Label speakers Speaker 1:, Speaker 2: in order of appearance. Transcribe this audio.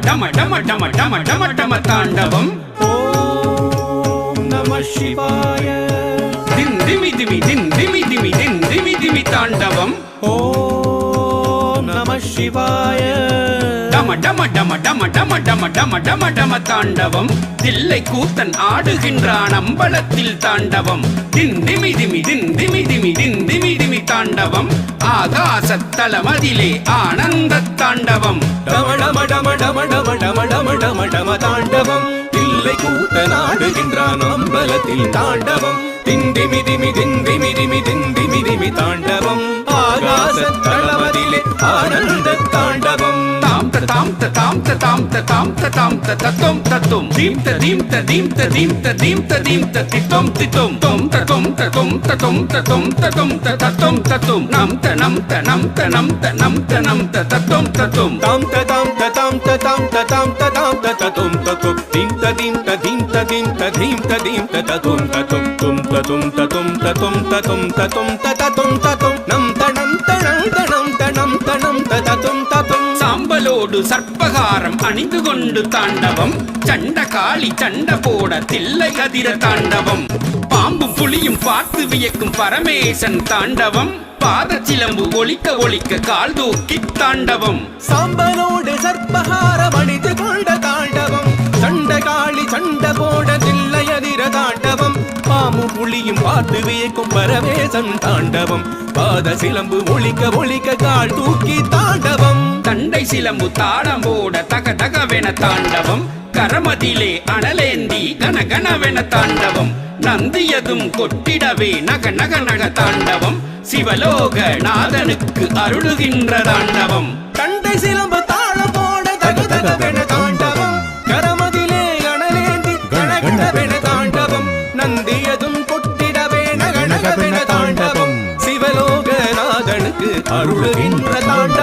Speaker 1: டம டம டம டம டம டம தாண்டவம்.
Speaker 2: ஓம் நம சிவாய.
Speaker 1: தின் திமி திமி தின் திமி திமி தின் திமி திமி தாண்டவம்.
Speaker 2: ஓம் நம சிவாய.
Speaker 1: டம டம டம டம டம டம டம டம டம தாண்டவம். தில்லை கூத்தன் ஆடுகின்றான் அம்பலத்தில் தாண்டவம். தின் திமி திமி தின் திமி திமி தின் திமி திமி தாண்டவம். ஆகாசத்தலமதிலே ஆனந்த தாண்டவம்.
Speaker 2: டம டம டம டம டம டம டம டம டம தாண்டவம். தில்லை கூத்தன் ஆடுகின்றான் அம்பலத்தில் தாண்டவம். திந்திமி திமி திந்திமி திமி திந்திமி திமி தாண்டவம். ஆகாசத்தலமதிலே ஆனந்த தாண்டவம்.
Speaker 1: தாம் தாம் தாம் தாம் தாம் தாம் தத்தும் தத்தும் தீம் தீம் தீம் தீம் தீம் தீம் தித்தும் தித்தும் தொம் தத்தும் தத்தும் தத்தும் தத்தும் தத்தும் தத்தும் தத்தும் நம் தனம் தனம் தனம் தனம் தனம் தத்தும் தத்தும்
Speaker 2: தாம் தாம் தாம் தாம் தாம் தாம் தத்தும் தத்தும் தீம் தீம் தீம் தீம் தீம் தீம் தத்தும் தத்தும் தும் தத்தும் தத்தும் தத்தும் தத்தும் தத்தும் தத்தும் தத்தும் நம் தனம் தனம் தனம் தனம் தனம் தத்தும் தத்தும்.
Speaker 1: சாம்பலோடு சர்ப்பகாரம் அணிந்து கொண்டு தாண்டவம். சண்ட காளி சண்ட போட தில்லை கதிர தாண்டவம். பாம்பும் புலியும் பார்த்து வியக்கும் பரமேசன் தாண்டவம். பாத சிலம்பு ஒலிக்க ஒலிக்க கால் தூக்கி தாண்டவம்.
Speaker 2: சாம்பலோடு சர்ப்பகாரம் அணிந்து கொண்ட தாண்டவம். சண்ட காளி சண்ட போட தில்லை அதிர தாண்டவம். பாம்பு புலியும் பார்த்து வியக்கும் பரமேசன் தாண்டவம். பாத சிலம்பு ஒலிக்க ஒலிக்க கால் தூக்கி தாண்டவம்.
Speaker 1: தண்டை சிலம்பு தாடம் போட தக தகவென தாண்டவம். கரமதிலே அனலேந்தி கன கனவென தாண்டவம். நந்தியதும் கொட்டிடவே நக நக நக தாண்டவம். சிவலோக நாதனுக்கு அருளுகின்ற தாண்டவம்.
Speaker 2: தண்டை சிலம்பு தாளம் போட தக தகவென தாண்டவம். கரமதிலே அனலேந்தி கன கனவென தாண்டவம். நந்தியதும் கொட்டிடவே நக நகவென தாண்டவம். சிவலோக நாதனுக்கு அருளுகின்ற தாண்டவம்.